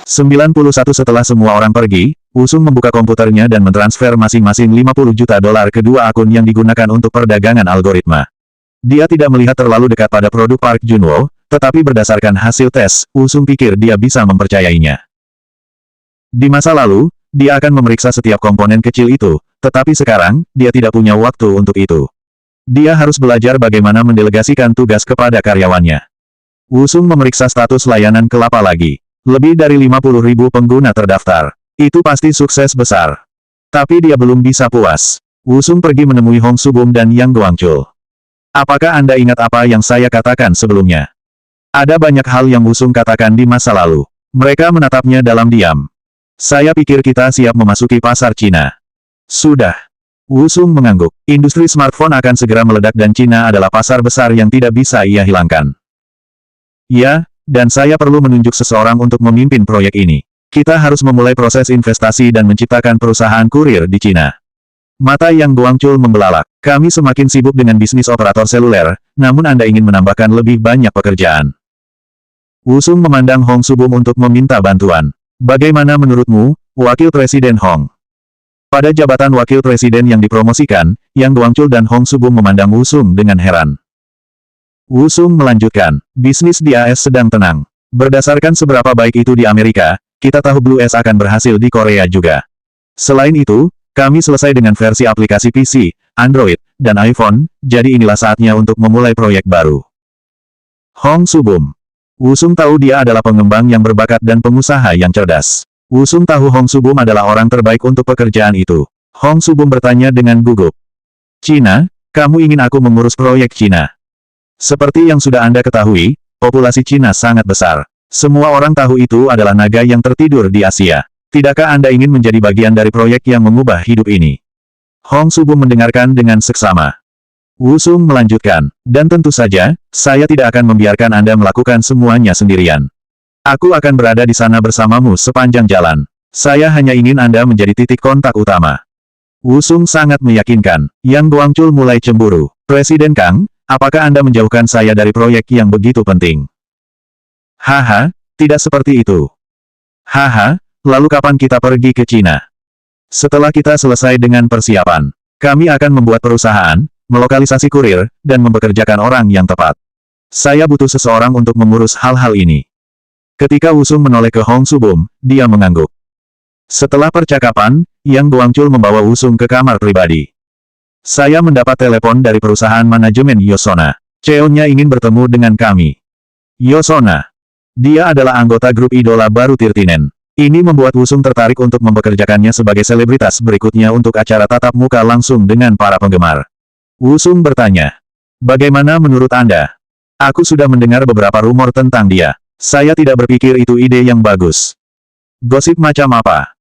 91 Setelah semua orang pergi, Wusung membuka komputernya dan mentransfer masing-masing 50 juta dolar ke dua akun yang digunakan untuk perdagangan algoritma. Dia tidak melihat terlalu dekat pada produk Park Junwo, tetapi berdasarkan hasil tes, Wusung pikir dia bisa mempercayainya. Di masa lalu, dia akan memeriksa setiap komponen kecil itu, tetapi sekarang, dia tidak punya waktu untuk itu. Dia harus belajar bagaimana mendelegasikan tugas kepada karyawannya. Wusung memeriksa status layanan kelapa lagi. Lebih dari 50.000 pengguna terdaftar. Itu pasti sukses besar. Tapi dia belum bisa puas. Wusung pergi menemui Hong Subum dan Yang Guangchul. Apakah Anda ingat apa yang saya katakan sebelumnya? Ada banyak hal yang Wusung katakan di masa lalu. Mereka menatapnya dalam diam. Saya pikir kita siap memasuki pasar Cina. Sudah. Wusung mengangguk. Industri smartphone akan segera meledak dan Cina adalah pasar besar yang tidak bisa ia hilangkan. Ya, dan saya perlu menunjuk seseorang untuk memimpin proyek ini. Kita harus memulai proses investasi dan menciptakan perusahaan kurir di Cina. Mata Yang Guangchul membelalak. Kami semakin sibuk dengan bisnis operator seluler, namun Anda ingin menambahkan lebih banyak pekerjaan. Wusung memandang Hong Subum untuk meminta bantuan. Bagaimana menurutmu, Wakil Presiden Hong? Pada jabatan Wakil Presiden yang dipromosikan, Yang Guangchul dan Hong Subum memandang Wusung dengan heran. Wusung melanjutkan, bisnis di AS sedang tenang. Berdasarkan seberapa baik itu di Amerika, kita tahu Blue S akan berhasil di Korea juga. Selain itu, kami selesai dengan versi aplikasi PC, Android, dan iPhone, jadi inilah saatnya untuk memulai proyek baru. Hong Subum. Wusung tahu dia adalah pengembang yang berbakat dan pengusaha yang cerdas. Wusung tahu Hong Subum adalah orang terbaik untuk pekerjaan itu. Hong Subum bertanya dengan gugup. Cina, kamu ingin aku mengurus proyek Cina? Seperti yang sudah Anda ketahui, populasi Cina sangat besar. Semua orang tahu itu adalah naga yang tertidur di Asia. Tidakkah Anda ingin menjadi bagian dari proyek yang mengubah hidup ini? Hong Subum mendengarkan dengan seksama. Wusung melanjutkan, dan tentu saja, saya tidak akan membiarkan Anda melakukan semuanya sendirian. Aku akan berada di sana bersamamu sepanjang jalan. Saya hanya ingin Anda menjadi titik kontak utama. Wusung sangat meyakinkan. Yang Guangchul mulai cemburu. Presiden Kang, apakah Anda menjauhkan saya dari proyek yang begitu penting? Haha, tidak seperti itu. Haha, lalu kapan kita pergi ke Cina? Setelah kita selesai dengan persiapan, kami akan membuat perusahaan, melokalisasi kurir, dan mempekerjakan orang yang tepat. Saya butuh seseorang untuk mengurus hal-hal ini. Ketika Wusung menoleh ke Hong Subum, dia mengangguk. Setelah percakapan, Yang Guangchul membawa Wusung ke kamar pribadi. Saya mendapat telepon dari perusahaan manajemen Yosona. CEO-nya ingin bertemu dengan kami. Yosona. Dia adalah anggota grup idola baru Tirtinen. Ini membuat Wusung tertarik untuk mempekerjakannya sebagai selebritas berikutnya untuk acara tatap muka langsung dengan para penggemar. Wusung bertanya, bagaimana menurut Anda? Aku sudah mendengar beberapa rumor tentang dia. Saya tidak berpikir itu ide yang bagus. Gosip macam apa?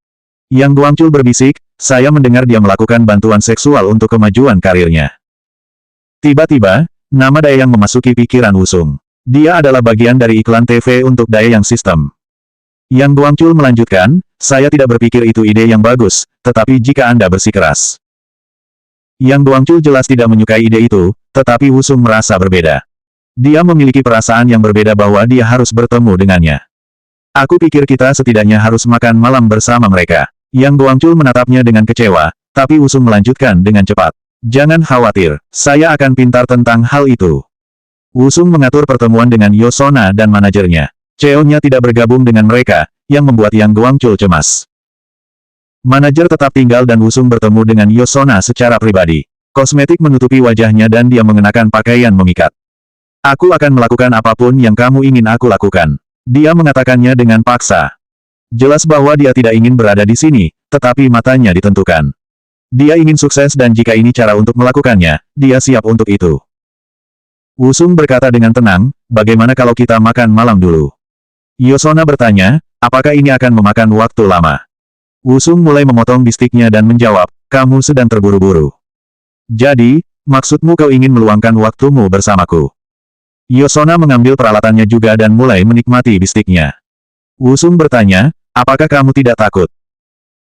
Yang Guangchul berbisik, saya mendengar dia melakukan bantuan seksual untuk kemajuan karirnya. Tiba-tiba, nama Daeyang memasuki pikiran Wusung. Dia adalah bagian dari iklan TV untuk Daeyang System. Yang Guangchul melanjutkan, saya tidak berpikir itu ide yang bagus, tetapi jika Anda bersikeras. Yang Guangchul jelas tidak menyukai ide itu, tetapi Wusung merasa berbeda. Dia memiliki perasaan yang berbeda bahwa dia harus bertemu dengannya. Aku pikir kita setidaknya harus makan malam bersama mereka. Yang Guangchul menatapnya dengan kecewa, tapi Wusung melanjutkan dengan cepat. Jangan khawatir, saya akan pintar tentang hal itu. Wusung mengatur pertemuan dengan Yosona dan manajernya. CEO-nya tidak bergabung dengan mereka, yang membuat Yang Guangchul cemas. Manajer tetap tinggal dan Wusung bertemu dengan Yosona secara pribadi. Kosmetik menutupi wajahnya dan dia mengenakan pakaian memikat. Aku akan melakukan apapun yang kamu ingin aku lakukan. Dia mengatakannya dengan paksa. Jelas bahwa dia tidak ingin berada di sini, tetapi matanya ditentukan. Dia ingin sukses dan jika ini cara untuk melakukannya, dia siap untuk itu. Wusung berkata dengan tenang, bagaimana kalau kita makan malam dulu? Yosona bertanya, apakah ini akan memakan waktu lama? Wusung mulai memotong bistiknya dan menjawab, kamu sedang terburu-buru. Jadi, maksudmu kau ingin meluangkan waktumu bersamaku? Yosona mengambil peralatannya juga dan mulai menikmati bistiknya. Wusung bertanya, apakah kamu tidak takut?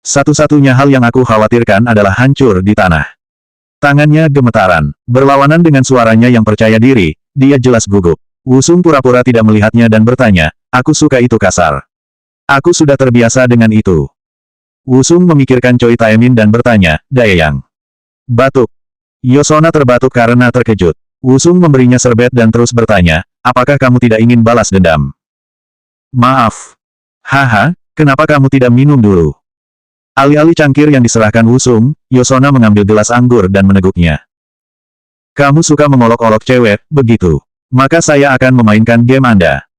Satu-satunya hal yang aku khawatirkan adalah hancur di tanah. Tangannya gemetaran. Berlawanan dengan suaranya yang percaya diri, dia jelas gugup. Wusung pura-pura tidak melihatnya dan bertanya, aku suka itu kasar. Aku sudah terbiasa dengan itu. Wusung memikirkan Choi Taemin dan bertanya, Daeyang. Batuk. Yosona terbatuk karena terkejut. Wusung memberinya serbet dan terus bertanya, apakah kamu tidak ingin balas dendam? Maaf. Haha, kenapa kamu tidak minum dulu? Alih-alih cangkir yang diserahkan Wusung, Yosona mengambil gelas anggur dan meneguknya. Kamu suka mengolok-olok cewek, begitu? Maka saya akan memainkan game Anda.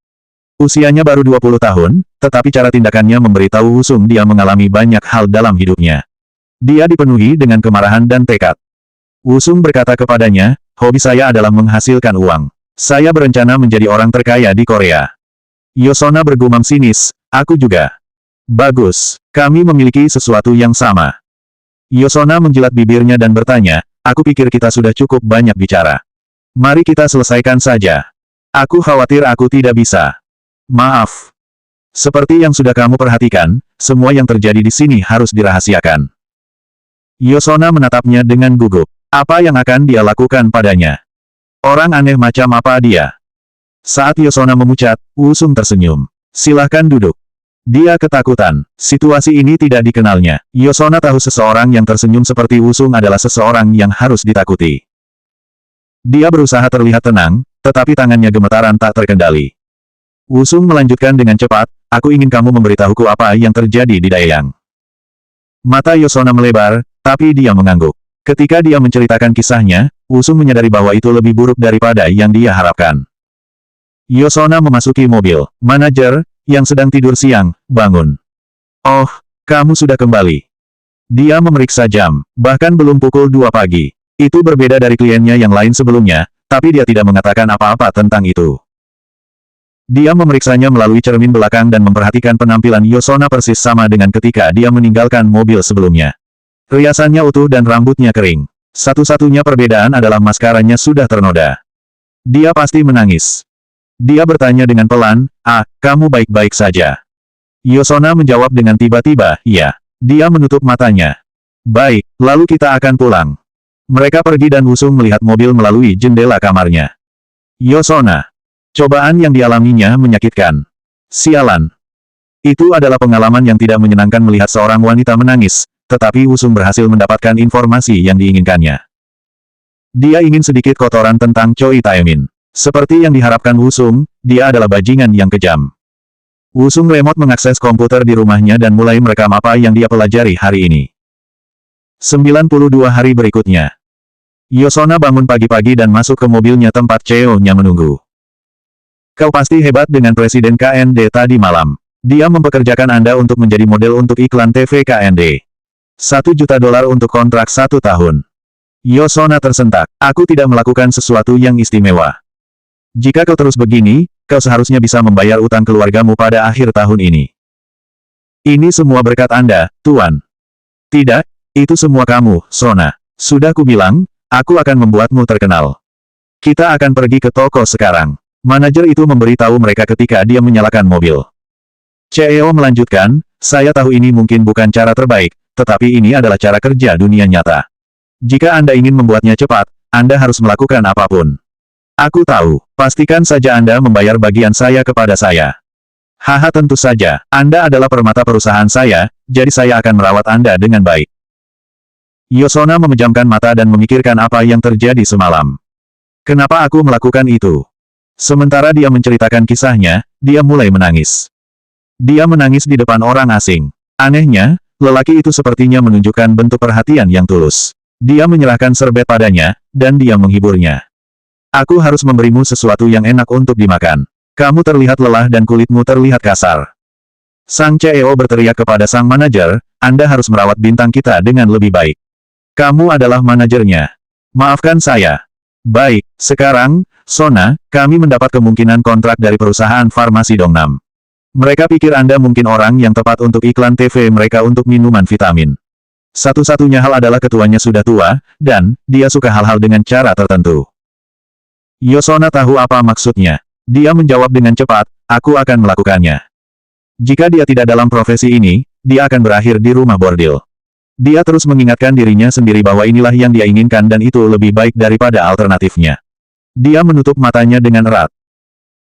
Usianya baru 20 tahun, tetapi cara tindakannya memberitahu Wusung dia mengalami banyak hal dalam hidupnya. Dia dipenuhi dengan kemarahan dan tekad. Wusung berkata kepadanya, hobi saya adalah menghasilkan uang. Saya berencana menjadi orang terkaya di Korea. Yosona bergumam sinis, aku juga. Bagus, kami memiliki sesuatu yang sama. Yosona menjilat bibirnya dan bertanya, aku pikir kita sudah cukup banyak bicara. Mari kita selesaikan saja. Aku khawatir aku tidak bisa. Maaf. Seperti yang sudah kamu perhatikan, semua yang terjadi di sini harus dirahasiakan. Yosona menatapnya dengan gugup. Apa yang akan dia lakukan padanya? Orang aneh macam apa dia? Saat Yosona memucat, Wusung tersenyum. Silahkan duduk. Dia ketakutan. Situasi ini tidak dikenalnya. Yosona tahu seseorang yang tersenyum seperti Wusung adalah seseorang yang harus ditakuti. Dia berusaha terlihat tenang, tetapi tangannya gemetaran tak terkendali. Wusung melanjutkan dengan cepat, aku ingin kamu memberitahuku apa yang terjadi di Daeyang. Mata Yosona melebar, tapi dia mengangguk. Ketika dia menceritakan kisahnya, Wusung menyadari bahwa itu lebih buruk daripada yang dia harapkan. Yosona memasuki mobil. Manajer, yang sedang tidur siang, bangun. Oh, kamu sudah kembali. Dia memeriksa jam, bahkan belum pukul 2 pagi. Itu berbeda dari kliennya yang lain sebelumnya, tapi dia tidak mengatakan apa-apa tentang itu. Dia memeriksanya melalui cermin belakang dan memperhatikan penampilan Yosona persis sama dengan ketika dia meninggalkan mobil sebelumnya. Riasannya utuh dan rambutnya kering. Satu-satunya perbedaan adalah maskaranya sudah ternoda. Dia pasti menangis. Dia bertanya dengan pelan, kamu baik-baik saja? Yosona menjawab dengan tiba-tiba, iya. Dia menutup matanya. Baik, lalu kita akan pulang. Mereka pergi dan Wusung melihat mobil melalui jendela kamarnya. Yosona. Cobaan yang dialaminya menyakitkan. Sialan. Itu adalah pengalaman yang tidak menyenangkan melihat seorang wanita menangis, tetapi Wusung berhasil mendapatkan informasi yang diinginkannya. Dia ingin sedikit kotoran tentang Choi Taemin. Seperti yang diharapkan Wusung, dia adalah bajingan yang kejam. Wusung remote mengakses komputer di rumahnya dan mulai merekam apa yang dia pelajari hari ini. 92 hari berikutnya. Yosona bangun pagi-pagi dan masuk ke mobilnya tempat Cheo-nya menunggu. Kau pasti hebat dengan Presiden KND tadi malam. Dia mempekerjakan Anda untuk menjadi model untuk iklan TV KND. $1 juta untuk kontrak 1 tahun. Yosona tersentak. Aku tidak melakukan sesuatu yang istimewa. Jika kau terus begini, kau seharusnya bisa membayar utang keluargamu pada akhir tahun ini. Ini semua berkat Anda, Tuan. Tidak, itu semua kamu, Sona. Sudah kubilang, aku akan membuatmu terkenal. Kita akan pergi ke toko sekarang. Manajer itu memberitahu mereka ketika dia menyalakan mobil. CEO melanjutkan, saya tahu ini mungkin bukan cara terbaik, tetapi ini adalah cara kerja dunia nyata. Jika Anda ingin membuatnya cepat, Anda harus melakukan apapun. Aku tahu, pastikan saja Anda membayar bagian saya kepada saya. Haha, tentu saja, Anda adalah permata perusahaan saya, jadi saya akan merawat Anda dengan baik. Yosona memejamkan mata dan memikirkan apa yang terjadi semalam. Kenapa aku melakukan itu? Sementara dia menceritakan kisahnya, dia mulai menangis. Dia menangis di depan orang asing. Anehnya, lelaki itu sepertinya menunjukkan bentuk perhatian yang tulus. Dia menyerahkan serbet padanya, dan dia menghiburnya. Aku harus memberimu sesuatu yang enak untuk dimakan. Kamu terlihat lelah dan kulitmu terlihat kasar. Sang CEO berteriak kepada sang manajer, Anda harus merawat bintang kita dengan lebih baik. Kamu adalah manajernya. Maafkan saya. Baik, sekarang, Sona, kami mendapat kemungkinan kontrak dari perusahaan farmasi Dongnam. Mereka pikir Anda mungkin orang yang tepat untuk iklan TV mereka untuk minuman vitamin. Satu-satunya hal adalah ketuanya sudah tua, dan dia suka hal-hal dengan cara tertentu. Yosona tahu apa maksudnya. Dia menjawab dengan cepat, aku akan melakukannya. Jika dia tidak dalam profesi ini, dia akan berakhir di rumah bordil. Dia terus mengingatkan dirinya sendiri bahwa inilah yang dia inginkan dan itu lebih baik daripada alternatifnya. Dia menutup matanya dengan erat.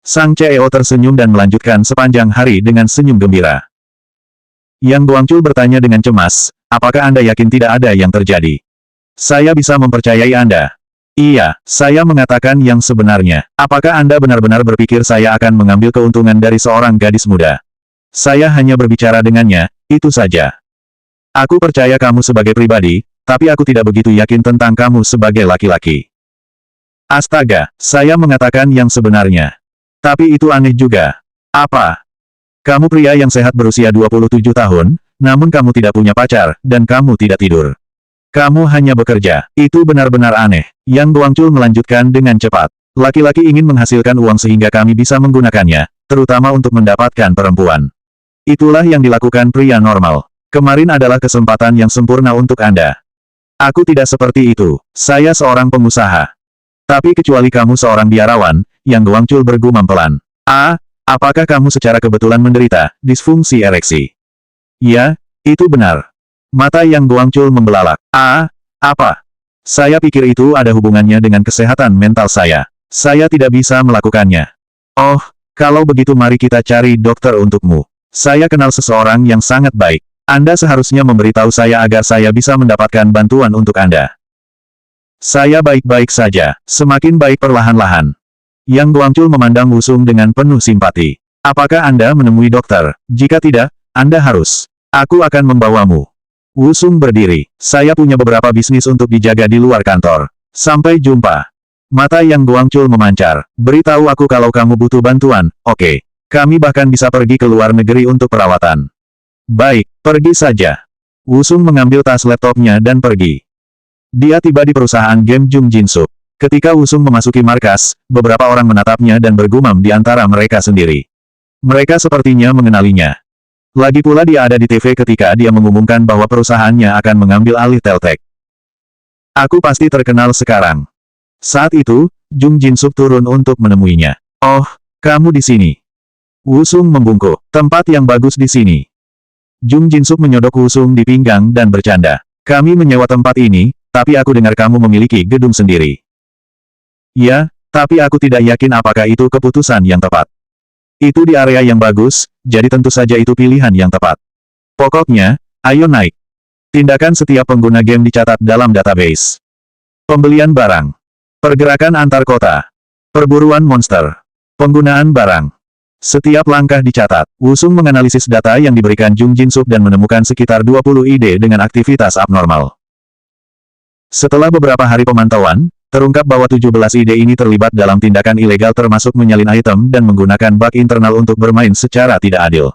Sang CEO tersenyum dan melanjutkan sepanjang hari dengan senyum gembira. Yang Guangchul bertanya dengan cemas, apakah Anda yakin tidak ada yang terjadi? Saya bisa mempercayai Anda. Iya, saya mengatakan yang sebenarnya. Apakah Anda benar-benar berpikir saya akan mengambil keuntungan dari seorang gadis muda? Saya hanya berbicara dengannya, itu saja. Aku percaya kamu sebagai pribadi, tapi aku tidak begitu yakin tentang kamu sebagai laki-laki. Astaga, saya mengatakan yang sebenarnya. Tapi itu aneh juga. Apa? Kamu pria yang sehat berusia 27 tahun, namun kamu tidak punya pacar, dan kamu tidak tidur. Kamu hanya bekerja. Itu benar-benar aneh. Yang Guangchul melanjutkan dengan cepat. Laki-laki ingin menghasilkan uang sehingga kami bisa menggunakannya, terutama untuk mendapatkan perempuan. Itulah yang dilakukan pria normal. Kemarin adalah kesempatan yang sempurna untuk Anda. Aku tidak seperti itu. Saya seorang pengusaha. Tapi kecuali kamu seorang biarawan, yang Guangchul bergumam pelan. Apakah kamu secara kebetulan menderita disfungsi ereksi? Ya, itu benar. Mata yang Guangchul membelalak. Apa? Saya pikir itu ada hubungannya dengan kesehatan mental saya. Saya tidak bisa melakukannya. Oh, kalau begitu mari kita cari dokter untukmu. Saya kenal seseorang yang sangat baik. Anda seharusnya memberitahu saya agar saya bisa mendapatkan bantuan untuk Anda. Saya baik-baik saja, semakin baik perlahan-lahan. Yang Guangchul memandang Wusung dengan penuh simpati. Apakah Anda menemui dokter? Jika tidak, Anda harus. Aku akan membawamu. Wusung berdiri. Saya punya beberapa bisnis untuk dijaga di luar kantor. Sampai jumpa. Mata Yang Guangchul memancar. Beritahu aku kalau kamu butuh bantuan, oke. Kami bahkan bisa pergi ke luar negeri untuk perawatan. Baik, pergi saja. Wusung mengambil tas laptopnya dan pergi. Dia tiba di perusahaan game Jung Jinsuk. Ketika Wusung memasuki markas, beberapa orang menatapnya dan bergumam di antara mereka sendiri. Mereka sepertinya mengenalinya. Lagi pula dia ada di TV ketika dia mengumumkan bahwa perusahaannya akan mengambil alih Teltek. Aku pasti terkenal sekarang. Saat itu, Jung Jinsuk turun untuk menemuinya. Oh, kamu di sini. Wusung membungkuk. Tempat yang bagus di sini. Jung Jinsuk menyodok Wusung di pinggang dan bercanda. Kami menyewa tempat ini, tapi aku dengar kamu memiliki gedung sendiri. Ya, tapi aku tidak yakin apakah itu keputusan yang tepat. Itu di area yang bagus, jadi tentu saja itu pilihan yang tepat. Pokoknya, ayo naik. Tindakan setiap pengguna game dicatat dalam database. Pembelian barang. Pergerakan antar kota. Perburuan monster. Penggunaan barang. Setiap langkah dicatat. Wusung menganalisis data yang diberikan Jung Jinsuk dan menemukan sekitar 20 ide dengan aktivitas abnormal. Setelah beberapa hari pemantauan, terungkap bahwa 17 ide ini terlibat dalam tindakan ilegal termasuk menyalin item dan menggunakan bug internal untuk bermain secara tidak adil.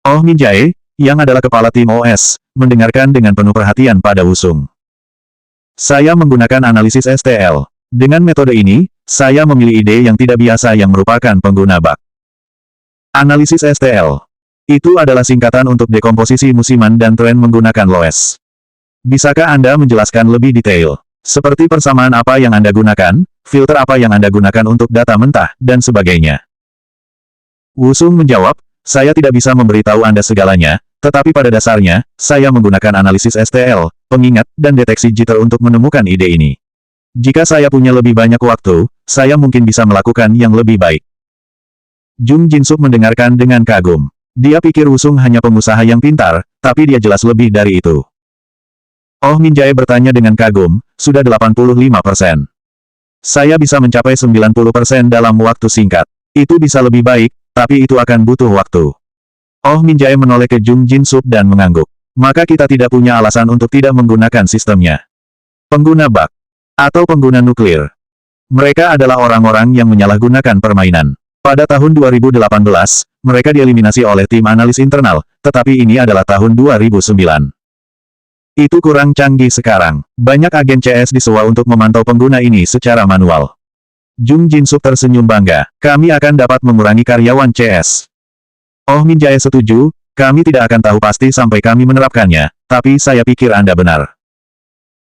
Oh Min Jae, yang adalah kepala tim OS, mendengarkan dengan penuh perhatian pada Wusung. Saya menggunakan analisis STL. Dengan metode ini, saya memilih ide yang tidak biasa yang merupakan pengguna bug. Analisis STL. Itu adalah singkatan untuk dekomposisi musiman dan tren menggunakan LOES. Bisakah Anda menjelaskan lebih detail? Seperti persamaan apa yang Anda gunakan, filter apa yang Anda gunakan untuk data mentah, dan sebagainya. Wusung menjawab, saya tidak bisa memberitahu Anda segalanya, tetapi pada dasarnya, saya menggunakan analisis STL, pengingat, dan deteksi jitter untuk menemukan ide ini. Jika saya punya lebih banyak waktu, saya mungkin bisa melakukan yang lebih baik. Jung Jinsuk mendengarkan dengan kagum. Dia pikir Wusung hanya pengusaha yang pintar, tapi dia jelas lebih dari itu. Oh Min Jae bertanya dengan kagum, sudah 85%. Saya bisa mencapai 90% dalam waktu singkat. Itu bisa lebih baik, tapi itu akan butuh waktu. Oh Min Jae menoleh ke Jung Jinsuk dan mengangguk. Maka kita tidak punya alasan untuk tidak menggunakan sistemnya. Pengguna bug. Atau pengguna nuklir. Mereka adalah orang-orang yang menyalahgunakan permainan. Pada tahun 2018, mereka dieliminasi oleh tim analis internal, tetapi ini adalah tahun 2009. Itu kurang canggih sekarang. Banyak agen CS disewa untuk memantau pengguna ini secara manual. Jung Jinsuk tersenyum bangga. Kami akan dapat mengurangi karyawan CS. Oh Min Jae setuju, kami tidak akan tahu pasti sampai kami menerapkannya, tapi saya pikir Anda benar.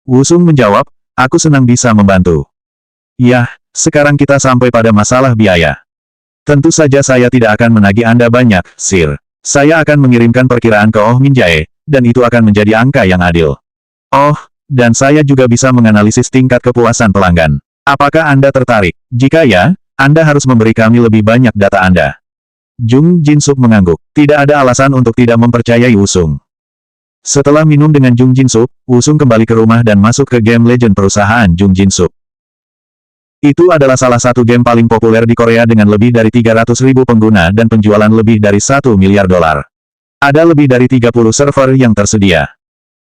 Wusung menjawab, aku senang bisa membantu. Yah, sekarang kita sampai pada masalah biaya. Tentu saja saya tidak akan menagih Anda banyak, Sir. Saya akan mengirimkan perkiraan ke Oh Min Jae, dan itu akan menjadi angka yang adil. Oh, dan saya juga bisa menganalisis tingkat kepuasan pelanggan. Apakah Anda tertarik? Jika ya, Anda harus memberi kami lebih banyak data Anda. Jung Jinsuk mengangguk. Tidak ada alasan untuk tidak mempercayai Wusung. Setelah minum dengan Jung Jinsuk, Wusung kembali ke rumah dan masuk ke game Legend perusahaan Jung Jinsuk. Itu adalah salah satu game paling populer di Korea dengan lebih dari 300.000 pengguna dan penjualan lebih dari 1 miliar dolar. Ada lebih dari 30 server yang tersedia.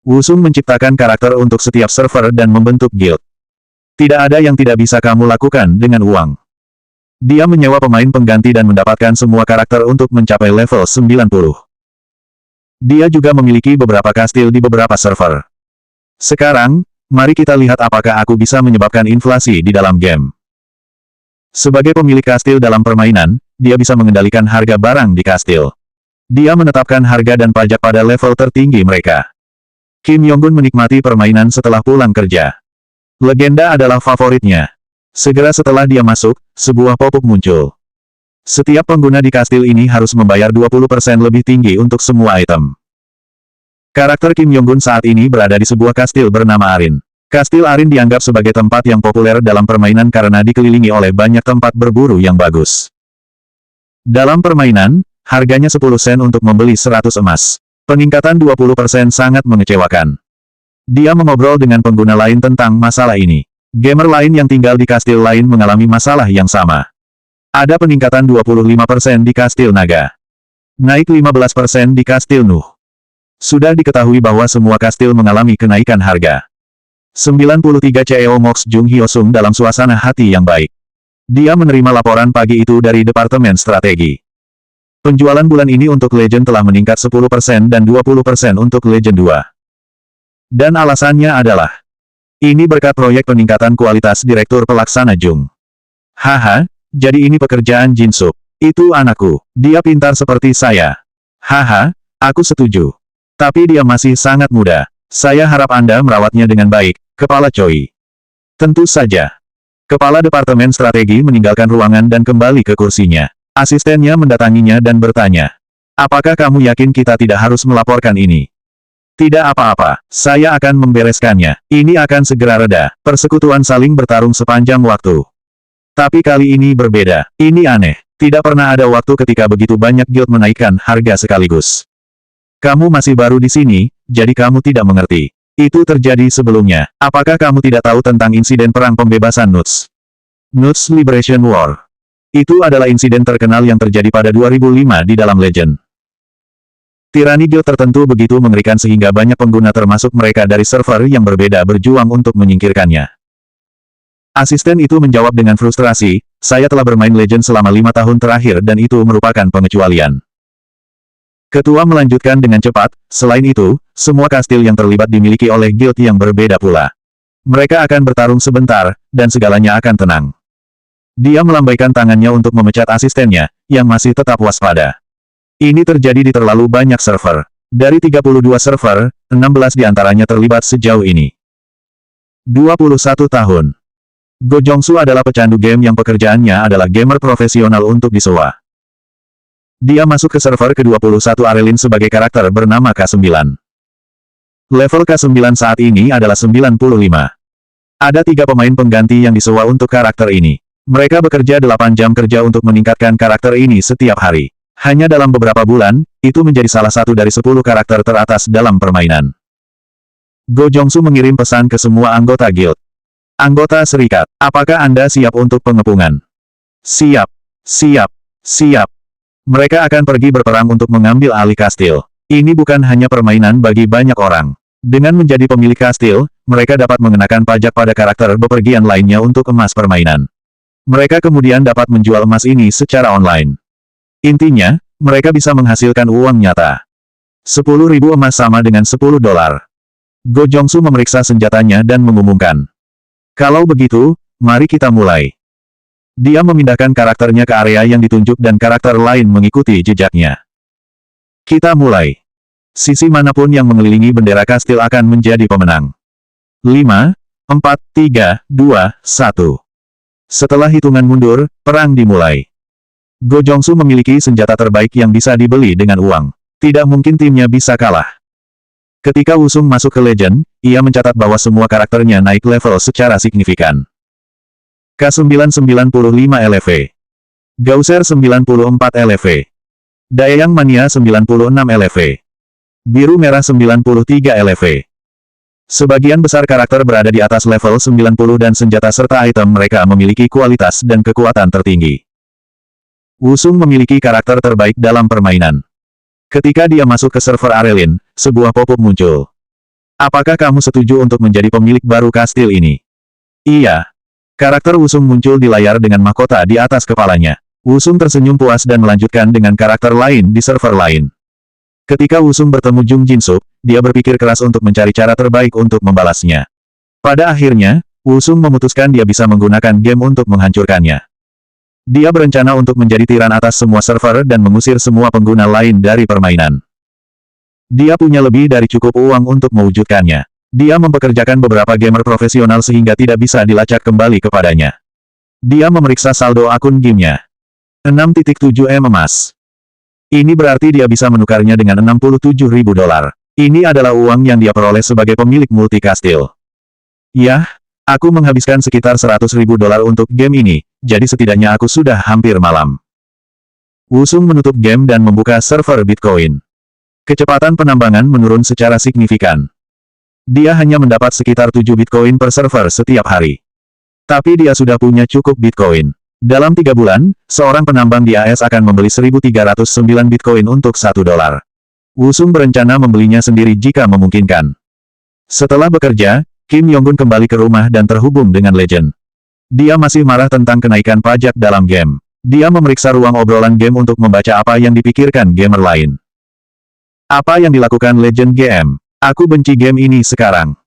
Wusung menciptakan karakter untuk setiap server dan membentuk guild. Tidak ada yang tidak bisa kamu lakukan dengan uang. Dia menyewa pemain pengganti dan mendapatkan semua karakter untuk mencapai level 90. Dia juga memiliki beberapa kastil di beberapa server. Sekarang, mari kita lihat apakah aku bisa menyebabkan inflasi di dalam game. Sebagai pemilik kastil dalam permainan, dia bisa mengendalikan harga barang di kastil. Dia menetapkan harga dan pajak pada level tertinggi mereka. Kim Yong-gun menikmati permainan setelah pulang kerja. Legenda adalah favoritnya. Segera setelah dia masuk, sebuah pop-up muncul. Setiap pengguna di kastil ini harus membayar 20% lebih tinggi untuk semua item. Karakter Kim Yong-gun saat ini berada di sebuah kastil bernama Arin. Kastil Arin dianggap sebagai tempat yang populer dalam permainan karena dikelilingi oleh banyak tempat berburu yang bagus. Dalam permainan, harganya 10 sen untuk membeli 100 emas. Peningkatan 20% sangat mengecewakan. Dia mengobrol dengan pengguna lain tentang masalah ini. Gamer lain yang tinggal di kastil lain mengalami masalah yang sama. Ada peningkatan 25% di kastil Naga. Naik 15% di kastil Nuh. Sudah diketahui bahwa semua kastil mengalami kenaikan harga. 93 CEO Mox Jung Hyosung dalam suasana hati yang baik. Dia menerima laporan pagi itu dari Departemen Strategi. Penjualan bulan ini untuk Legend telah meningkat 10% dan 20% untuk Legend 2. Dan alasannya adalah ini berkat proyek peningkatan kualitas Direktur Pelaksana Jung. Haha, jadi ini pekerjaan Jinsuk. Itu anakku. Dia pintar seperti saya. Haha, aku setuju. Tapi dia masih sangat muda. Saya harap Anda merawatnya dengan baik, Kepala Choi. Tentu saja. Kepala Departemen Strategi meninggalkan ruangan dan kembali ke kursinya. Asistennya mendatanginya dan bertanya, apakah kamu yakin kita tidak harus melaporkan ini? Tidak apa-apa, saya akan membereskannya. Ini akan segera reda. Persekutuan saling bertarung sepanjang waktu. Tapi kali ini berbeda. Ini aneh. Tidak pernah ada waktu ketika begitu banyak guild menaikkan harga sekaligus. Kamu masih baru di sini, jadi kamu tidak mengerti. Itu terjadi sebelumnya. Apakah kamu tidak tahu tentang insiden perang pembebasan Nuts? Nuts Liberation War. Itu adalah insiden terkenal yang terjadi pada 2005 di dalam Legend. Tirani guild tertentu begitu mengerikan sehingga banyak pengguna termasuk mereka dari server yang berbeda berjuang untuk menyingkirkannya. Asisten itu menjawab dengan frustrasi, saya telah bermain Legend selama 5 tahun terakhir dan itu merupakan pengecualian. Ketua melanjutkan dengan cepat, selain itu, semua kastil yang terlibat dimiliki oleh guild yang berbeda pula. Mereka akan bertarung sebentar, dan segalanya akan tenang. Dia melambaikan tangannya untuk memecat asistennya, yang masih tetap waspada. Ini terjadi di terlalu banyak server. Dari 32 server, 16 diantaranya terlibat sejauh ini. 21 tahun. Go Jongsu adalah pecandu game yang pekerjaannya adalah gamer profesional untuk disewa. Dia masuk ke server ke-21 Arelin sebagai karakter bernama K9. Level K9 saat ini adalah 95. Ada 3 pemain pengganti yang disewa untuk karakter ini. Mereka bekerja 8 jam kerja untuk meningkatkan karakter ini setiap hari. Hanya dalam beberapa bulan, itu menjadi salah satu dari 10 karakter teratas dalam permainan. Go Jongsu mengirim pesan ke semua anggota guild. Anggota serikat, apakah Anda siap untuk pengepungan? Siap. Siap. Siap. Mereka akan pergi berperang untuk mengambil alih kastil. Ini bukan hanya permainan bagi banyak orang. Dengan menjadi pemilik kastil, mereka dapat mengenakan pajak pada karakter bepergian lainnya untuk emas permainan. Mereka kemudian dapat menjual emas ini secara online. Intinya, mereka bisa menghasilkan uang nyata. 10.000 emas sama dengan 10 dolar. Go Jongsu memeriksa senjatanya dan mengumumkan. Kalau begitu, mari kita mulai. Dia memindahkan karakternya ke area yang ditunjuk dan karakter lain mengikuti jejaknya. Kita mulai. Sisi manapun yang mengelilingi bendera kastil akan menjadi pemenang. 5, 4, 3, 2, 1. Setelah hitungan mundur, perang dimulai. Go Jongsu memiliki senjata terbaik yang bisa dibeli dengan uang. Tidak mungkin timnya bisa kalah. Ketika Wusung masuk ke Legend, ia mencatat bahwa semua karakternya naik level secara signifikan. K995 LV. Gauser 94 LV. Daeyang Mania 96 LV. Biru Merah 93 LV. Sebagian besar karakter berada di atas level 90 dan senjata serta item mereka memiliki kualitas dan kekuatan tertinggi. Wusung memiliki karakter terbaik dalam permainan. Ketika dia masuk ke server Arelin, sebuah pop-up muncul. Apakah kamu setuju untuk menjadi pemilik baru kastil ini? Iya. Karakter Wusung muncul di layar dengan mahkota di atas kepalanya. Wusung tersenyum puas dan melanjutkan dengan karakter lain di server lain. Ketika Wusung bertemu Jung Jinsuk, dia berpikir keras untuk mencari cara terbaik untuk membalasnya. Pada akhirnya, Wusung memutuskan dia bisa menggunakan game untuk menghancurkannya. Dia berencana untuk menjadi tiran atas semua server dan mengusir semua pengguna lain dari permainan. Dia punya lebih dari cukup uang untuk mewujudkannya. Dia mempekerjakan beberapa gamer profesional sehingga tidak bisa dilacak kembali kepadanya. Dia memeriksa saldo akun gamenya. 6.7 M emas. Ini berarti dia bisa menukarnya dengan 67.000 dolar. Ini adalah uang yang dia peroleh sebagai pemilik multi kastil. Yah, aku menghabiskan sekitar 100.000 dolar untuk game ini, jadi setidaknya aku sudah hampir malam. Wusung menutup game dan membuka server Bitcoin. Kecepatan penambangan menurun secara signifikan. Dia hanya mendapat sekitar 7 Bitcoin per server setiap hari. Tapi dia sudah punya cukup Bitcoin. Dalam 3 bulan, seorang penambang di AS akan membeli 1.309 Bitcoin untuk 1 dolar. Wusung berencana membelinya sendiri jika memungkinkan. Setelah bekerja, Kim Yonggun kembali ke rumah dan terhubung dengan Legend. Dia masih marah tentang kenaikan pajak dalam game. Dia memeriksa ruang obrolan game untuk membaca apa yang dipikirkan gamer lain. Apa yang dilakukan Legend GM? Aku benci game ini sekarang.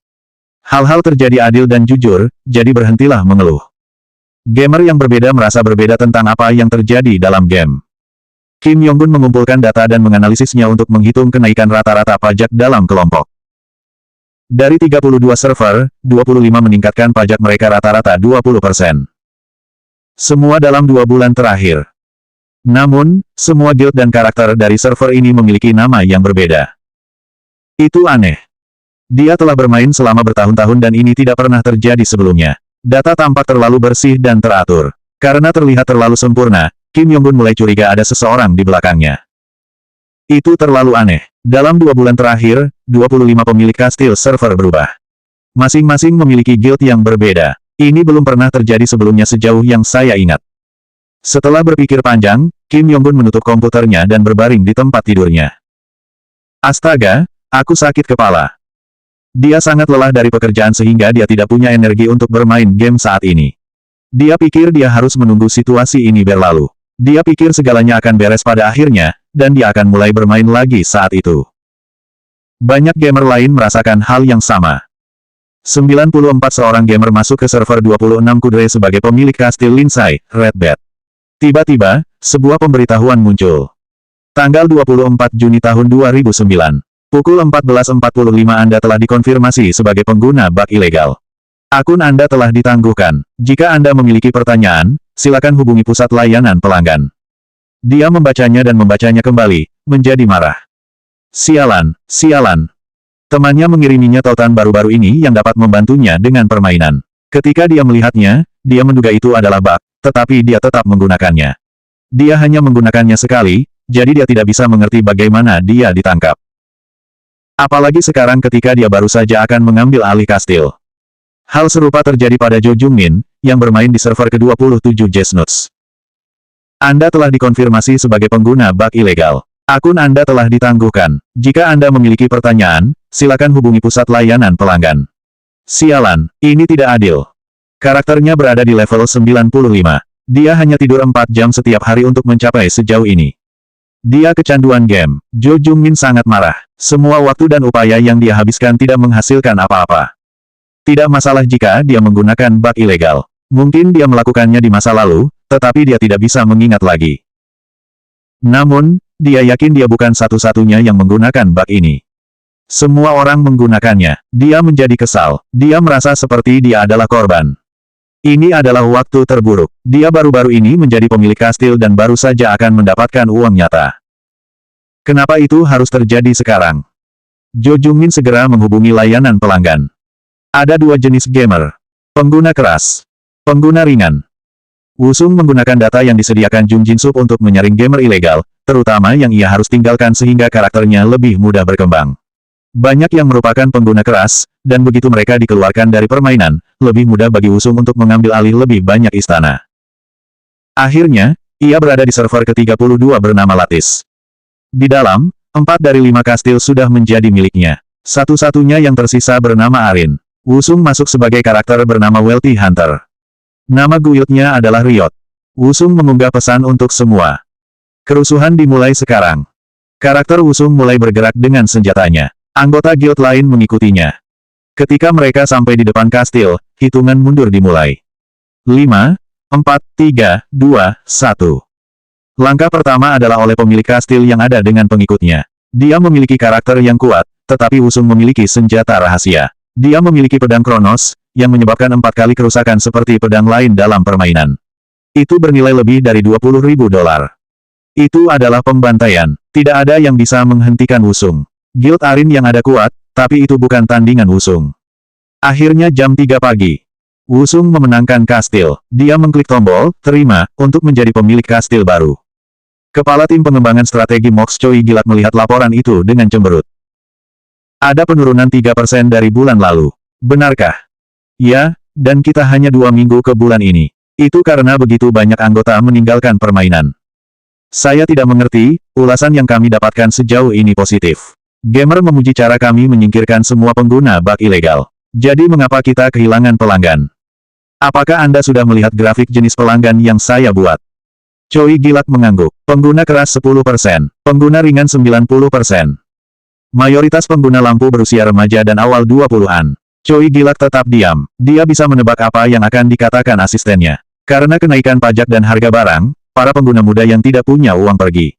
Hal-hal terjadi adil dan jujur, jadi berhentilah mengeluh. Gamer yang berbeda merasa berbeda tentang apa yang terjadi dalam game. Kim Yonggun mengumpulkan data dan menganalisisnya untuk menghitung kenaikan rata-rata pajak dalam kelompok. Dari 32 server, 25 meningkatkan pajak mereka rata-rata 20%. Semua dalam 2 bulan terakhir. Namun, semua guild dan karakter dari server ini memiliki nama yang berbeda. Itu aneh. Dia telah bermain selama bertahun-tahun dan ini tidak pernah terjadi sebelumnya. Data tampak terlalu bersih dan teratur. Karena terlihat terlalu sempurna, Kim Yonggun mulai curiga ada seseorang di belakangnya. Itu terlalu aneh. Dalam 2 bulan terakhir, 25 pemilik kastil server berubah. Masing-masing memiliki guild yang berbeda. Ini belum pernah terjadi sebelumnya sejauh yang saya ingat. Setelah berpikir panjang, Kim Yonggun menutup komputernya dan berbaring di tempat tidurnya. Astaga, aku sakit kepala. Dia sangat lelah dari pekerjaan sehingga dia tidak punya energi untuk bermain game saat ini. Dia pikir dia harus menunggu situasi ini berlalu. Dia pikir segalanya akan beres pada akhirnya, dan dia akan mulai bermain lagi saat itu. Banyak gamer lain merasakan hal yang sama. 94 seorang gamer masuk ke server 26 Kudre sebagai pemilik kastil Linsai, Red Bat. Tiba-tiba, sebuah pemberitahuan muncul. Tanggal 24 Juni tahun 2009. Pukul 14.45 Anda telah dikonfirmasi sebagai pengguna bug ilegal. Akun Anda telah ditangguhkan. Jika Anda memiliki pertanyaan, silakan hubungi pusat layanan pelanggan. Dia membacanya dan membacanya kembali, menjadi marah. Sialan, sialan. Temannya mengiriminya tautan baru-baru ini yang dapat membantunya dengan permainan. Ketika dia melihatnya, dia menduga itu adalah bug, tetapi dia tetap menggunakannya. Dia hanya menggunakannya sekali, jadi dia tidak bisa mengerti bagaimana dia ditangkap. Apalagi sekarang ketika dia baru saja akan mengambil alih kastil. Hal serupa terjadi pada Jo Jungmin, yang bermain di server ke-27 Jesnuts. Anda telah dikonfirmasi sebagai pengguna bug ilegal. Akun Anda telah ditangguhkan. Jika Anda memiliki pertanyaan, silakan hubungi pusat layanan pelanggan. Sialan, ini tidak adil. Karakternya berada di level 95. Dia hanya tidur 4 jam setiap hari untuk mencapai sejauh ini. Dia kecanduan game. Jo Jungmin sangat marah. Semua waktu dan upaya yang dia habiskan tidak menghasilkan apa-apa. Tidak masalah jika dia menggunakan bug ilegal. Mungkin dia melakukannya di masa lalu, tetapi dia tidak bisa mengingat lagi. Namun, dia yakin dia bukan satu-satunya yang menggunakan bug ini. Semua orang menggunakannya. Dia menjadi kesal. Dia merasa seperti dia adalah korban. Ini adalah waktu terburuk. Dia baru-baru ini menjadi pemilik kastil dan baru saja akan mendapatkan uang nyata. Kenapa itu harus terjadi sekarang? Jo Jungmin segera menghubungi layanan pelanggan. Ada 2 jenis gamer. Pengguna keras. Pengguna ringan. Wusung menggunakan data yang disediakan Jung Jin-sup untuk menyaring gamer ilegal, terutama yang ia harus tinggalkan sehingga karakternya lebih mudah berkembang. Banyak yang merupakan pengguna keras, dan begitu mereka dikeluarkan dari permainan, lebih mudah bagi Wusung untuk mengambil alih lebih banyak istana. Akhirnya, ia berada di server ke-32 bernama Lattice. Di dalam, 4 dari 5 kastil sudah menjadi miliknya. Satu-satunya yang tersisa bernama Arin. Wusung masuk sebagai karakter bernama Wealthy Hunter. Nama guildnya adalah Riot. Wusung mengunggah pesan untuk semua. Kerusuhan dimulai sekarang. Karakter Wusung mulai bergerak dengan senjatanya. Anggota guild lain mengikutinya. Ketika mereka sampai di depan kastil, hitungan mundur dimulai. 5, 4, 3, 2, 1. Langkah pertama adalah oleh pemilik kastil yang ada dengan pengikutnya. Dia memiliki karakter yang kuat, tetapi Wusung memiliki senjata rahasia. Dia memiliki pedang Kronos, yang menyebabkan 4 kali kerusakan seperti pedang lain dalam permainan. Itu bernilai lebih dari $20.000. Itu adalah pembantaian. Tidak ada yang bisa menghentikan Wusung. Guild Arin yang ada kuat, tapi itu bukan tandingan Wusung. Akhirnya jam 3 pagi. Wusung memenangkan kastil. Dia mengklik tombol, terima, untuk menjadi pemilik kastil baru. Kepala tim pengembangan strategi Mox Choi Gilat melihat laporan itu dengan cemberut. Ada penurunan 3% dari bulan lalu. Benarkah? Ya, dan kita hanya 2 minggu ke bulan ini. Itu karena begitu banyak anggota meninggalkan permainan. Saya tidak mengerti, ulasan yang kami dapatkan sejauh ini positif. Gamer memuji cara kami menyingkirkan semua pengguna bug ilegal. Jadi mengapa kita kehilangan pelanggan? Apakah Anda sudah melihat grafik jenis pelanggan yang saya buat? Choi Gilat mengangguk. Pengguna keras 10%, pengguna ringan 90%. Mayoritas pengguna lampu berusia remaja dan awal 20-an. Choi Gilat tetap diam. Dia bisa menebak apa yang akan dikatakan asistennya. Karena kenaikan pajak dan harga barang, para pengguna muda yang tidak punya uang pergi.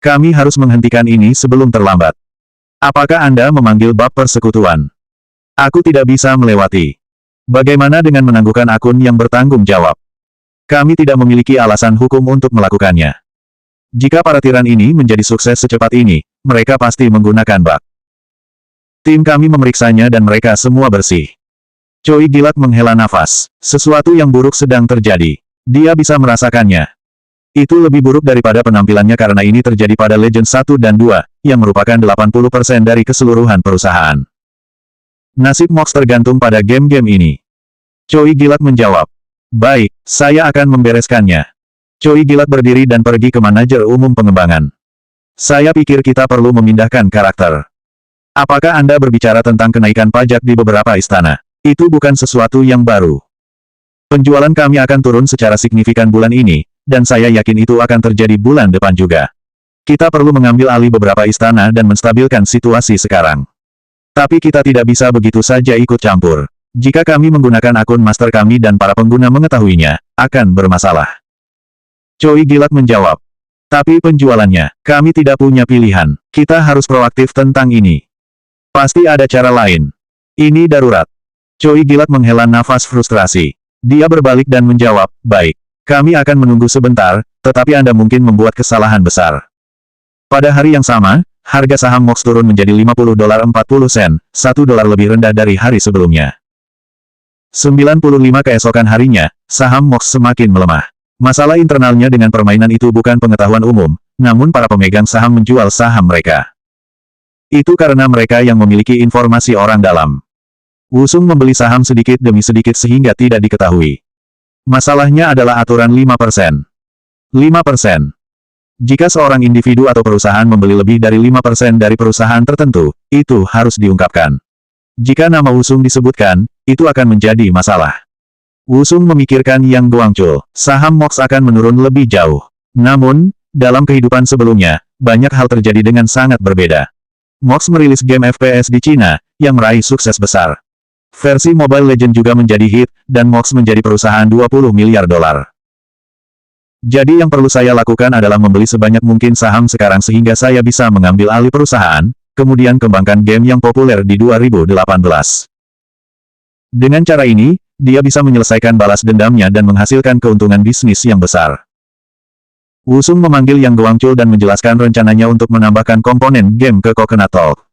Kami harus menghentikan ini sebelum terlambat. Apakah Anda memanggil bab persekutuan? Aku tidak bisa melewati. Bagaimana dengan menangguhkan akun yang bertanggung jawab? Kami tidak memiliki alasan hukum untuk melakukannya. Jika paratiran ini menjadi sukses secepat ini, mereka pasti menggunakan bug. Tim kami memeriksanya dan mereka semua bersih. Choi Gilat menghela nafas. Sesuatu yang buruk sedang terjadi. Dia bisa merasakannya. Itu lebih buruk daripada penampilannya karena ini terjadi pada Legend 1 dan 2, yang merupakan 80% dari keseluruhan perusahaan. Nasib Mox tergantung pada game-game ini. Choi Gilat menjawab. Baik, saya akan membereskannya. Choi Gilat berdiri dan pergi ke manajer umum pengembangan. Saya pikir kita perlu memindahkan karakter. Apakah Anda berbicara tentang kenaikan pajak di beberapa istana? Itu bukan sesuatu yang baru. Penjualan kami akan turun secara signifikan bulan ini, dan saya yakin itu akan terjadi bulan depan juga. Kita perlu mengambil alih beberapa istana dan menstabilkan situasi sekarang. Tapi kita tidak bisa begitu saja ikut campur. Jika kami menggunakan akun master kami dan para pengguna mengetahuinya, akan bermasalah. Choi Gilat menjawab. Tapi penjualannya, kami tidak punya pilihan. Kita harus proaktif tentang ini. Pasti ada cara lain. Ini darurat. Choi Gilat menghela nafas frustrasi. Dia berbalik dan menjawab, baik. Kami akan menunggu sebentar, tetapi Anda mungkin membuat kesalahan besar. Pada hari yang sama, harga saham Mox turun menjadi $50.40, $1 lebih rendah dari hari sebelumnya. 95 keesokan harinya, saham Mox semakin melemah. Masalah internalnya dengan permainan itu bukan pengetahuan umum, namun para pemegang saham menjual saham mereka. Itu karena mereka yang memiliki informasi orang dalam. Wusung membeli saham sedikit demi sedikit sehingga tidak diketahui. Masalahnya adalah aturan 5%. 5%. Jika seorang individu atau perusahaan membeli lebih dari 5% dari perusahaan tertentu, itu harus diungkapkan. Jika nama Wusung disebutkan, itu akan menjadi masalah. Wusung memikirkan Yang Guangchul, saham Mox akan menurun lebih jauh. Namun, dalam kehidupan sebelumnya, banyak hal terjadi dengan sangat berbeda. Mox merilis game FPS di Cina, yang meraih sukses besar. Versi Mobile Legends juga menjadi hit, dan Mox menjadi perusahaan $20 miliar. Jadi yang perlu saya lakukan adalah membeli sebanyak mungkin saham sekarang sehingga saya bisa mengambil alih perusahaan, kemudian kembangkan game yang populer di 2018. Dengan cara ini, dia bisa menyelesaikan balas dendamnya dan menghasilkan keuntungan bisnis yang besar. Wusung memanggil Yang Guangchul dan menjelaskan rencananya untuk menambahkan komponen game ke Coconut Talk.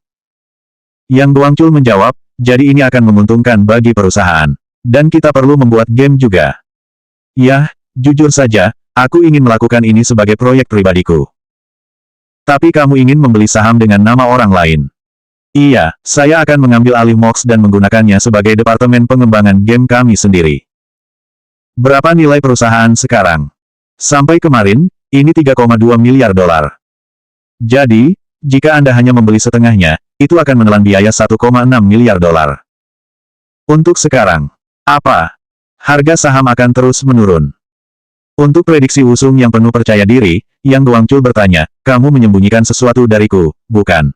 Yang Guangchul menjawab, jadi ini akan menguntungkan bagi perusahaan. Dan kita perlu membuat game juga. Yah, Jujur saja, aku ingin melakukan ini sebagai proyek pribadiku. Tapi kamu ingin membeli saham dengan nama orang lain. Iya, saya akan mengambil alih MOX dan menggunakannya sebagai departemen pengembangan game kami sendiri. Berapa nilai perusahaan sekarang? Sampai kemarin, ini 3,2 miliar dolar. Jadi, jika Anda hanya membeli setengahnya, itu akan menelan biaya 1,6 miliar dolar. Untuk sekarang, apa? Harga saham akan terus menurun. Untuk prediksi Wusung yang penuh percaya diri, Yang Guangchul bertanya, kamu menyembunyikan sesuatu dariku, bukan?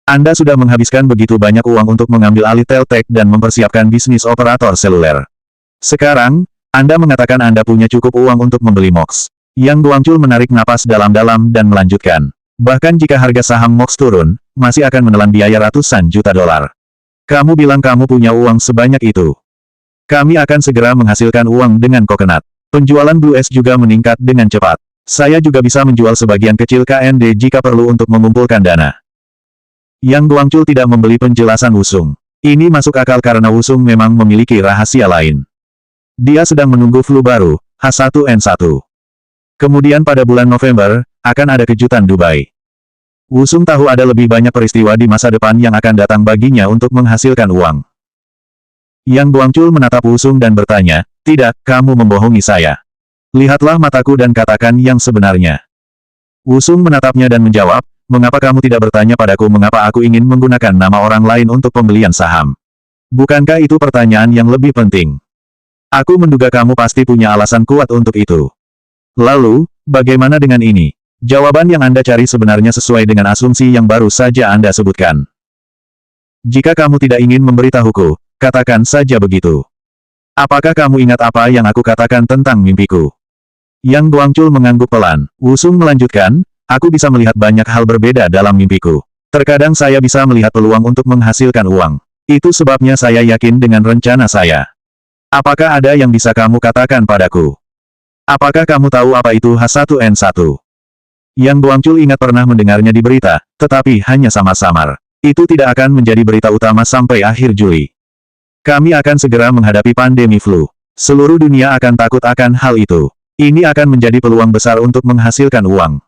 Anda sudah menghabiskan begitu banyak uang untuk mengambil alih Teltek dan mempersiapkan bisnis operator seluler. Sekarang, Anda mengatakan Anda punya cukup uang untuk membeli MOX. Yang Guangchul menarik napas dalam-dalam dan melanjutkan. Bahkan jika harga saham MOX turun, masih akan menelan biaya ratusan juta dolar. Kamu bilang kamu punya uang sebanyak itu. Kami akan segera menghasilkan uang dengan kokonat. Penjualan Blue S juga meningkat dengan cepat. Saya juga bisa menjual sebagian kecil KND jika perlu untuk mengumpulkan dana. Yang Guangchul tidak membeli penjelasan Wusung. Ini masuk akal karena Wusung memang memiliki rahasia lain. Dia sedang menunggu flu baru, H1N1. Kemudian pada bulan November, akan ada kejutan Dubai. Wusung tahu ada lebih banyak peristiwa di masa depan yang akan datang baginya untuk menghasilkan uang. Yang Guangchul menatap Wusung dan bertanya, tidak, kamu membohongi saya. Lihatlah mataku dan katakan yang sebenarnya. Wusung menatapnya dan menjawab, mengapa kamu tidak bertanya padaku mengapa aku ingin menggunakan nama orang lain untuk pembelian saham? Bukankah itu pertanyaan yang lebih penting? Aku menduga kamu pasti punya alasan kuat untuk itu. Lalu, bagaimana dengan ini? Jawaban yang Anda cari sebenarnya sesuai dengan asumsi yang baru saja Anda sebutkan. Jika kamu tidak ingin memberitahuku, katakan saja begitu. Apakah kamu ingat apa yang aku katakan tentang mimpiku? Yang Guangchul mengangguk pelan. Wusung melanjutkan, aku bisa melihat banyak hal berbeda dalam mimpiku. Terkadang saya bisa melihat peluang untuk menghasilkan uang. Itu sebabnya saya yakin dengan rencana saya. Apakah ada yang bisa kamu katakan padaku? Apakah kamu tahu apa itu H1N1? Yang Guangchul ingat pernah mendengarnya di berita, tetapi hanya samar-samar. Itu tidak akan menjadi berita utama sampai akhir Juli. Kami akan segera menghadapi pandemi flu. Seluruh dunia akan takut akan hal itu. Ini akan menjadi peluang besar untuk menghasilkan uang.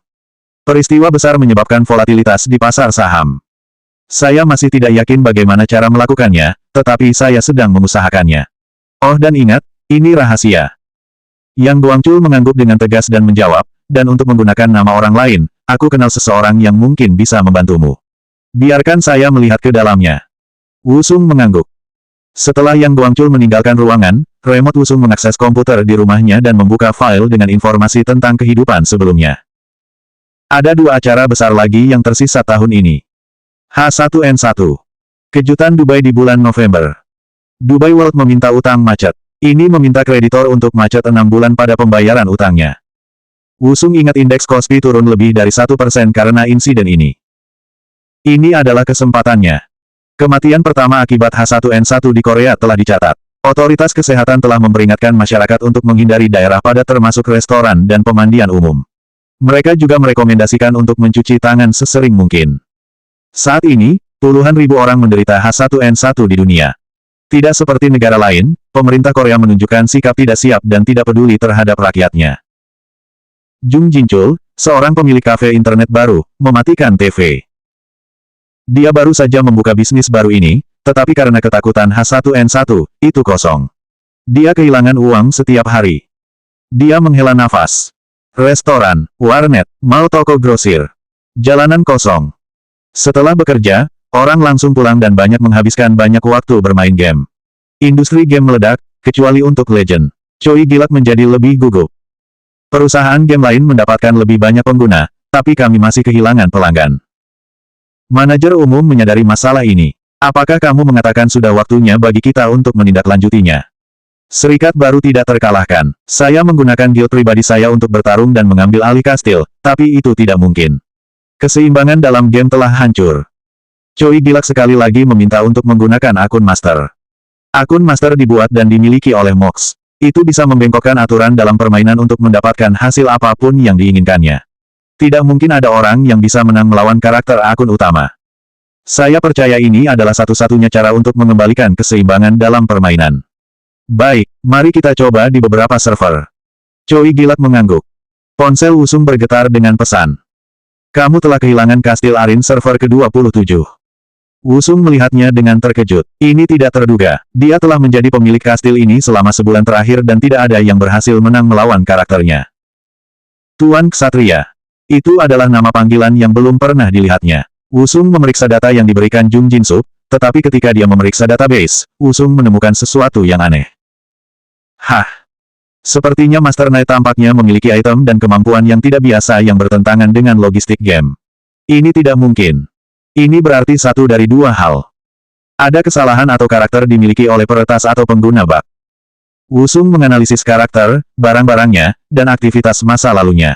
Peristiwa besar menyebabkan volatilitas di pasar saham. Saya masih tidak yakin bagaimana cara melakukannya, tetapi saya sedang mengusahakannya. Oh dan ingat, ini rahasia. Yang Guangchul mengangguk dengan tegas dan menjawab, dan untuk menggunakan nama orang lain, aku kenal seseorang yang mungkin bisa membantumu. Biarkan saya melihat ke dalamnya. Wusung mengangguk. Setelah Yang Guangchul meninggalkan ruangan, remote Wusung mengakses komputer di rumahnya dan membuka file dengan informasi tentang kehidupan sebelumnya. Ada dua acara besar lagi yang tersisa tahun ini. H1N1. Kejutan Dubai di bulan November. Dubai World meminta utang macet. Ini meminta kreditor untuk macet 6 bulan pada pembayaran utangnya. Wusung ingat indeks Kospi turun lebih dari 1% karena insiden ini. Ini adalah kesempatannya. Kematian pertama akibat H1N1 di Korea telah dicatat. Otoritas kesehatan telah memperingatkan masyarakat untuk menghindari daerah padat termasuk restoran dan pemandian umum. Mereka juga merekomendasikan untuk mencuci tangan sesering mungkin. Saat ini, puluhan ribu orang menderita H1N1 di dunia. Tidak seperti negara lain, pemerintah Korea menunjukkan sikap tidak siap dan tidak peduli terhadap rakyatnya. Jung Jinchul, seorang pemilik kafe internet baru, mematikan TV. Dia baru saja membuka bisnis baru ini, tetapi karena ketakutan H1N1, itu kosong. Dia kehilangan uang setiap hari. Dia menghela nafas. Restoran, warnet, mal toko grosir. Jalanan kosong. Setelah bekerja, orang langsung pulang dan banyak menghabiskan banyak waktu bermain game. Industri game meledak, kecuali untuk Legend. Choi Gilak menjadi lebih gugup. Perusahaan game lain mendapatkan lebih banyak pengguna, tapi kami masih kehilangan pelanggan. Manajer umum menyadari masalah ini. Apakah kamu mengatakan sudah waktunya bagi kita untuk menindaklanjutinya? Serikat baru tidak terkalahkan. Saya menggunakan guild pribadi saya untuk bertarung dan mengambil alih kastil, tapi itu tidak mungkin. Keseimbangan dalam game telah hancur. Choi Gilak sekali lagi meminta untuk menggunakan akun master. Akun master dibuat dan dimiliki oleh MOX. Itu bisa membengkokkan aturan dalam permainan untuk mendapatkan hasil apapun yang diinginkannya. Tidak mungkin ada orang yang bisa menang melawan karakter akun utama. Saya percaya ini adalah satu-satunya cara untuk mengembalikan keseimbangan dalam permainan. Baik, mari kita coba di beberapa server. Choi Gilat mengangguk. Ponsel Wusung bergetar dengan pesan. Kamu telah kehilangan kastil Arin server ke-27. Wusung melihatnya dengan terkejut. Ini tidak terduga. Dia telah menjadi pemilik kastil ini selama sebulan terakhir dan tidak ada yang berhasil menang melawan karakternya. Tuan Ksatria. Itu adalah nama panggilan yang belum pernah dilihatnya. Wusung memeriksa data yang diberikan Jung Jinsuk, tetapi ketika dia memeriksa database, Wusung menemukan sesuatu yang aneh. Hah? Sepertinya Master Knight tampaknya memiliki item dan kemampuan yang tidak biasa yang bertentangan dengan logistik game. Ini tidak mungkin. Ini berarti satu dari dua hal. Ada kesalahan atau karakter dimiliki oleh peretas atau pengguna bug. Wusung menganalisis karakter, barang-barangnya, dan aktivitas masa lalunya.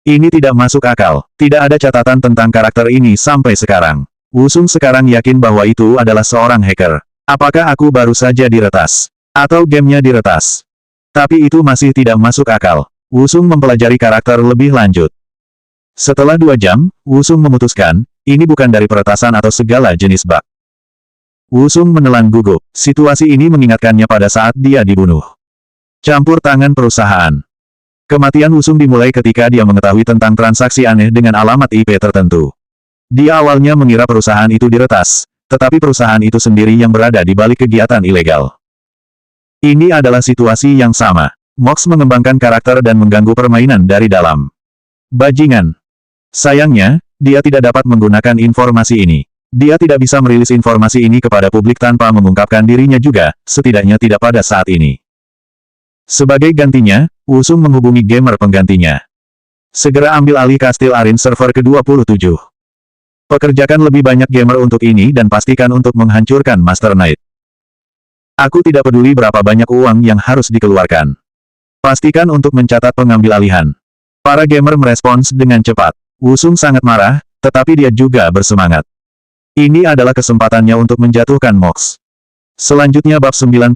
Ini tidak masuk akal. Tidak ada catatan tentang karakter ini sampai sekarang. Wusung sekarang yakin bahwa itu adalah seorang hacker. Apakah aku baru saja diretas? Atau gamenya diretas? Tapi itu masih tidak masuk akal. Wusung mempelajari karakter lebih lanjut. Setelah 2 jam, Wusung memutuskan, ini bukan dari peretasan atau segala jenis bug. Wusung menelan gugup. Situasi ini mengingatkannya pada saat dia dibunuh. Campur tangan perusahaan. Kematian Wusung dimulai ketika dia mengetahui tentang transaksi aneh dengan alamat IP tertentu. Dia awalnya mengira perusahaan itu diretas, tetapi perusahaan itu sendiri yang berada di balik kegiatan ilegal. Ini adalah situasi yang sama. Mox mengembangkan karakter dan mengganggu permainan dari dalam. Bajingan. Sayangnya, dia tidak dapat menggunakan informasi ini. Dia tidak bisa merilis informasi ini kepada publik tanpa mengungkapkan dirinya juga, setidaknya tidak pada saat ini. Sebagai gantinya, Wusung menghubungi gamer penggantinya. Segera ambil alih kastil Arin server ke-27. Pekerjakan lebih banyak gamer untuk ini dan pastikan untuk menghancurkan Master Knight. Aku tidak peduli berapa banyak uang yang harus dikeluarkan. Pastikan untuk mencatat pengambil alihan. Para gamer merespons dengan cepat. Wusung sangat marah, tetapi dia juga bersemangat. Ini adalah kesempatannya untuk menjatuhkan Mox. Selanjutnya bab 96.